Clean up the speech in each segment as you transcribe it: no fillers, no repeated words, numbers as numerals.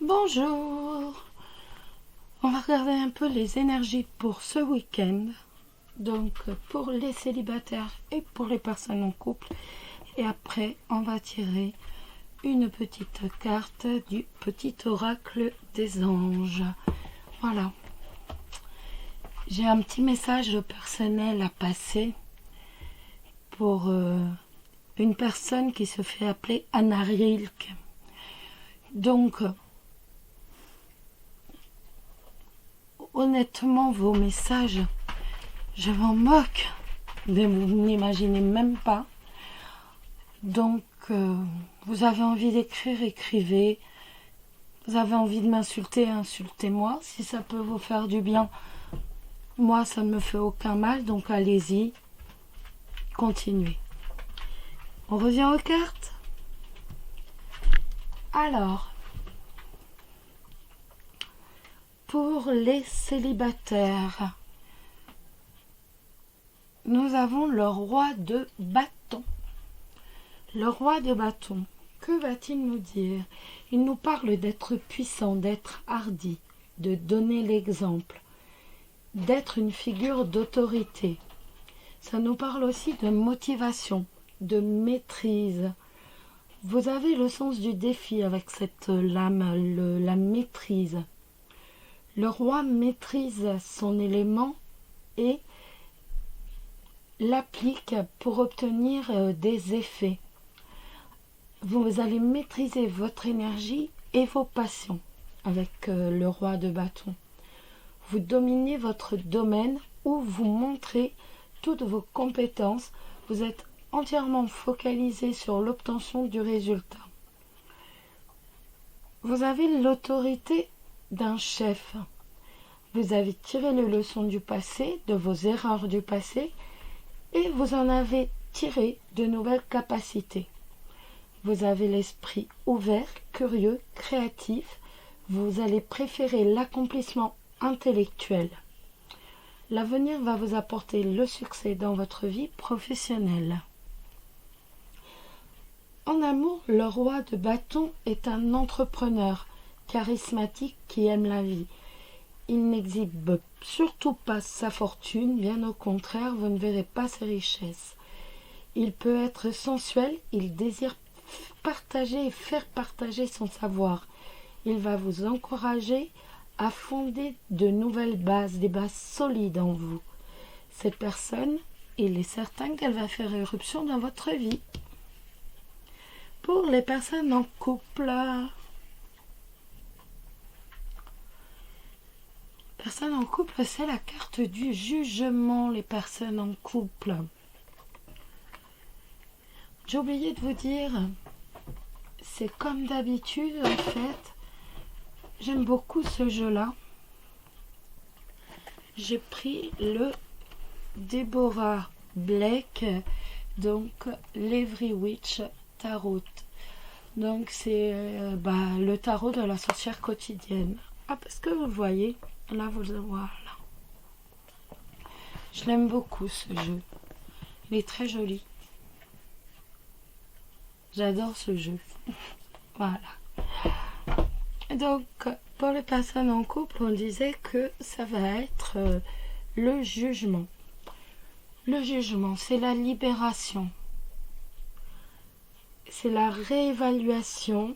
Bonjour. On va regarder un peu les énergies pour ce week-end. Donc pour les célibataires et pour les personnes en couple. Et après, on va tirer une petite carte du petit oracle des anges. Voilà. J'ai un petit message personnel à passer pour une personne qui se fait appeler Anna Rilke. Donc, honnêtement, vos messages, je m'en moque, mais vous n'imaginez même pas. Donc, vous avez envie d'écrire, écrivez. Vous avez envie de m'insulter, insultez-moi. Si ça peut vous faire du bien, moi, ça ne me fait aucun mal. Donc, allez-y, continuez. On revient aux cartes. Alors, pour les célibataires, nous avons le roi de bâton. Le roi de bâton, que va-t-il nous dire? Il nous parle d'être puissant, d'être hardi, de donner l'exemple, d'être une figure d'autorité. Ça nous parle aussi de motivation, de maîtrise. Vous avez le sens du défi avec cette lame, la maîtrise. Le roi maîtrise son élément et l'applique pour obtenir des effets. Vous allez maîtriser votre énergie et vos passions avec le roi de bâton. Vous dominez votre domaine où vous montrez toutes vos compétences. Vous êtes entièrement focalisé sur l'obtention du résultat. Vous avez l'autorité d'un chef. Vous avez tiré les leçons du passé, de vos erreurs du passé, et vous en avez tiré de nouvelles capacités. Vous avez l'esprit ouvert, curieux, créatif. Vous allez préférer l'accomplissement intellectuel. L'avenir va vous apporter le succès dans votre vie professionnelle. En amour, le roi de bâton est un entrepreneur charismatique qui aime la vie. Il n'exhibe surtout pas sa fortune, bien au contraire, vous ne verrez pas ses richesses. Il peut être sensuel, il désire partager et faire partager son savoir. Il va vous encourager à fonder de nouvelles bases, des bases solides en vous. Cette personne, il est certain qu'elle va faire éruption dans votre vie. Pour les personnes en couple, c'est la carte du jugement, les personnes en couple. J'ai oublié de vous dire, c'est comme d'habitude en fait, j'aime beaucoup ce jeu-là. J'ai pris le Deborah Blake, donc l'Every Witch Tarot. Donc c'est le tarot de la sorcière quotidienne. Ah, parce que vous voyez, là vous le voilà. Je l'aime beaucoup ce jeu. Il est très joli. J'adore ce jeu. Voilà. Donc, pour les personnes en couple, on disait que ça va être le jugement. Le jugement, c'est la libération. C'est la réévaluation.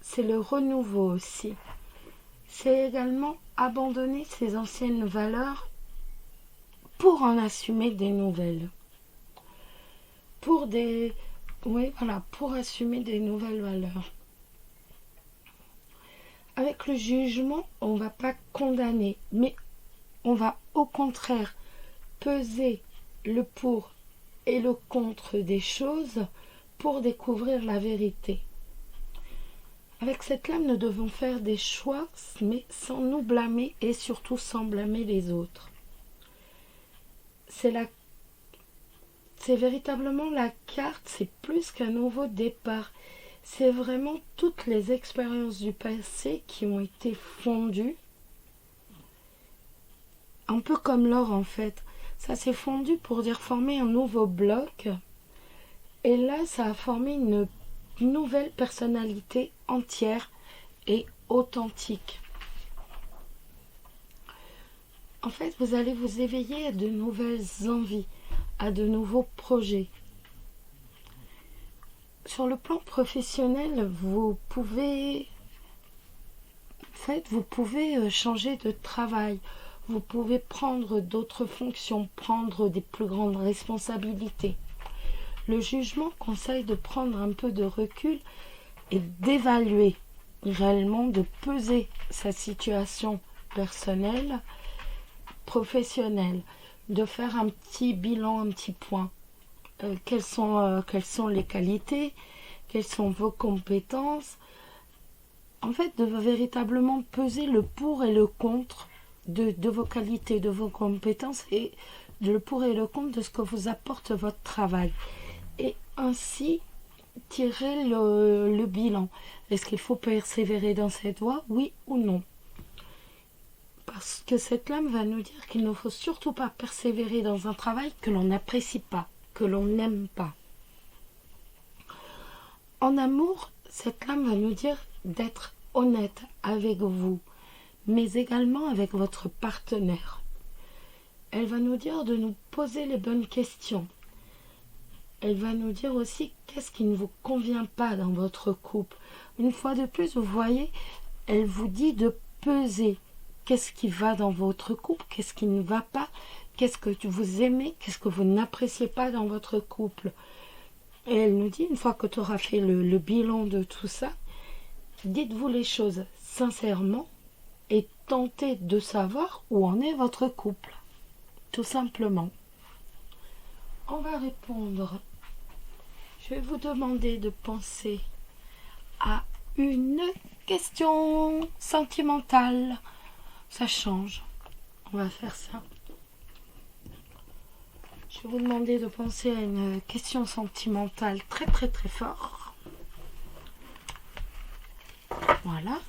C'est le renouveau aussi. C'est également abandonner ses anciennes valeurs pour en assumer des nouvelles. Pour assumer des nouvelles valeurs. Avec le jugement, on ne va pas condamner, mais on va au contraire peser le pour et le contre des choses pour découvrir la vérité. Avec cette lame, nous devons faire des choix, mais sans nous blâmer et surtout sans blâmer les autres. C'est véritablement la carte, c'est plus qu'un nouveau départ. C'est vraiment toutes les expériences du passé qui ont été fondues. Un peu comme l'or en fait. Ça s'est fondu pour dire former un nouveau bloc. Et là, ça a formé une nouvelle personnalité entière et authentique. En fait, vous allez vous éveiller à de nouvelles envies, à de nouveaux projets. Sur le plan professionnel, vous pouvez changer de travail. Vous pouvez prendre d'autres fonctions, prendre des plus grandes responsabilités. Le jugement conseille de prendre un peu de recul et d'évaluer réellement, de peser sa situation personnelle, professionnelle, de faire un petit bilan, un petit point. Quelles sont les qualités, quelles sont vos compétences. En fait, de véritablement peser le pour et le contre de vos qualités, de vos compétences et le pour et le contre de ce que vous apporte votre travail. Et ainsi, tirer le bilan. Est-ce qu'il faut persévérer dans cette voie, oui ou non? Parce que cette lame va nous dire qu'il ne faut surtout pas persévérer dans un travail que l'on n'apprécie pas, que l'on n'aime pas. En amour, cette lame va nous dire d'être honnête avec vous, mais également avec votre partenaire. Elle va nous dire de nous poser les bonnes questions. Elle va nous dire aussi qu'est-ce qui ne vous convient pas dans votre couple. Une fois de plus, vous voyez, elle vous dit de peser. Qu'est-ce qui va dans votre couple, qu'est-ce qui ne va pas, qu'est-ce que vous aimez, qu'est-ce que vous n'appréciez pas dans votre couple. Et elle nous dit, une fois que tu auras fait le bilan de tout ça, dites-vous les choses sincèrement et tentez de savoir où en est votre couple. Tout simplement. On va répondre. Je vais vous demander de penser à une question sentimentale. Ça change. On va faire ça. Je vais vous demander de penser à une question sentimentale très très très fort. Voilà.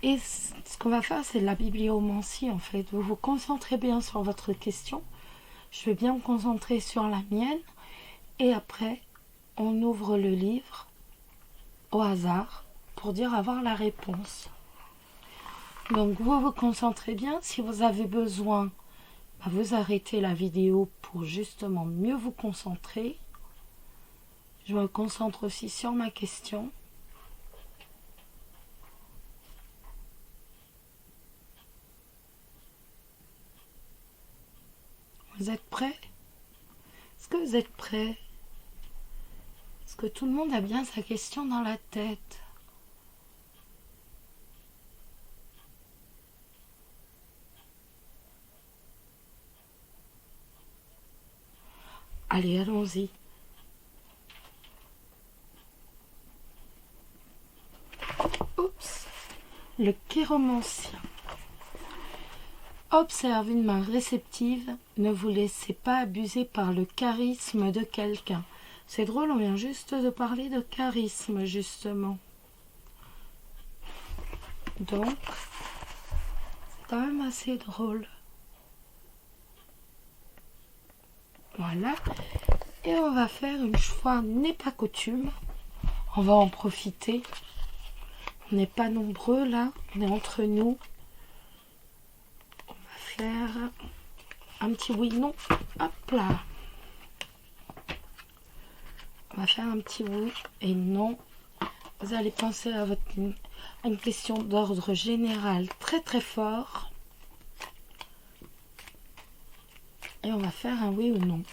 Et ce qu'on va faire, c'est de la bibliomancie en fait. Vous vous concentrez bien sur votre question. Je vais bien me concentrer sur la mienne. Et après, on ouvre le livre au hasard pour dire avoir la réponse. Donc vous vous concentrez bien. Si vous avez besoin, vous arrêtez la vidéo pour justement mieux vous concentrer. Je me concentre aussi sur ma question. Vous êtes prêts? Est-ce que vous êtes prêts? Est-ce que tout le monde a bien sa question dans la tête? Allez, allons-y. Oups. Le chiromancien. Observe une main réceptive, ne vous laissez pas abuser par le charisme de quelqu'un. C'est drôle, on vient juste de parler de charisme, justement. Donc, c'est quand même assez drôle. Voilà. Et on va faire, une fois n'est pas coutume, on va en profiter. On n'est pas nombreux là, on est entre nous. Faire un petit oui non, hop là, on va faire un petit oui et non. Vous allez penser à une question d'ordre général très très fort et on va faire un oui ou non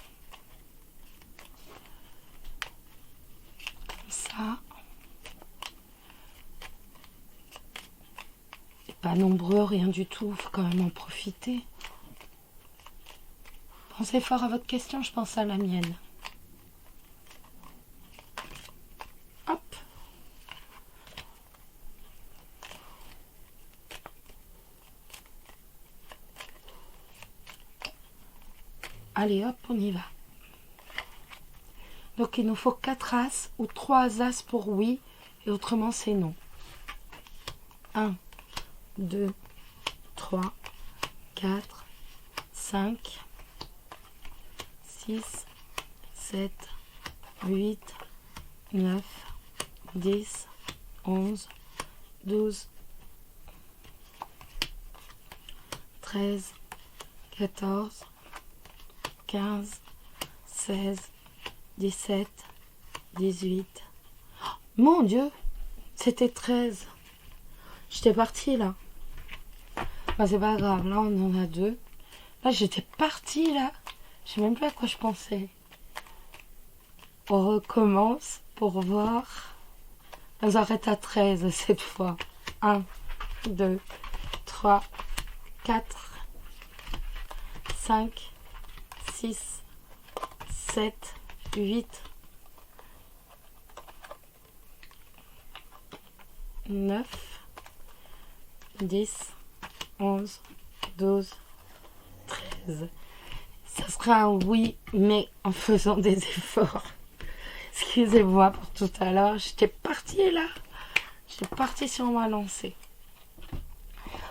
comme ça. Pas nombreux, rien du tout, il faut quand même en profiter. Pensez fort à votre question, je pense à la mienne. Hop. Allez hop, on y va. Donc il nous faut 4 as ou 3 as pour oui, et autrement c'est non. 1, 2, 3, 4, 5, 6, 7, 8, 9, 10, 11, 12, 13, 14, 15, 16, 17, 18. Oh, mon Dieu, c'était 13. J'étais partie là. Bah, c'est pas grave, là on en a 2. Là j'étais partie là. Je sais même plus à quoi je pensais. On recommence pour voir. On s'arrête à 13 cette fois. 1, 2, 3, 4, 5, 6, 7, 8, 9, 10, 11, 12, 13. Ça sera un oui, mais en faisant des efforts. Excusez-moi pour tout à l'heure. J'étais partie là. J'étais partie sur ma lancée.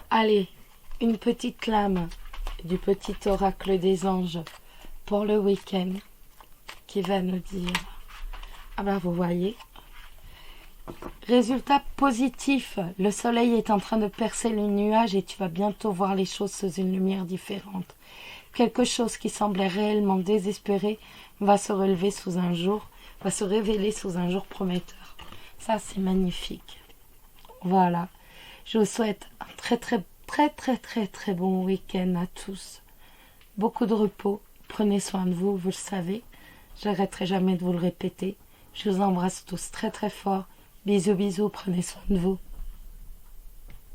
Allez, une petite lame du petit oracle des anges pour le week-end qui va nous dire... Ah ben vous voyez. Résultat positif. Le soleil est en train de percer le nuage et tu vas bientôt voir les choses sous une lumière différente. Quelque chose qui semblait réellement désespéré va se révéler sous un jour prometteur. Ça, c'est magnifique. Voilà. Je vous souhaite un très bon week-end à tous. Beaucoup de repos. Prenez soin de vous, vous le savez. Je n'arrêterai jamais de vous le répéter. Je vous embrasse tous très fort. Bisous, prenez soin de vous.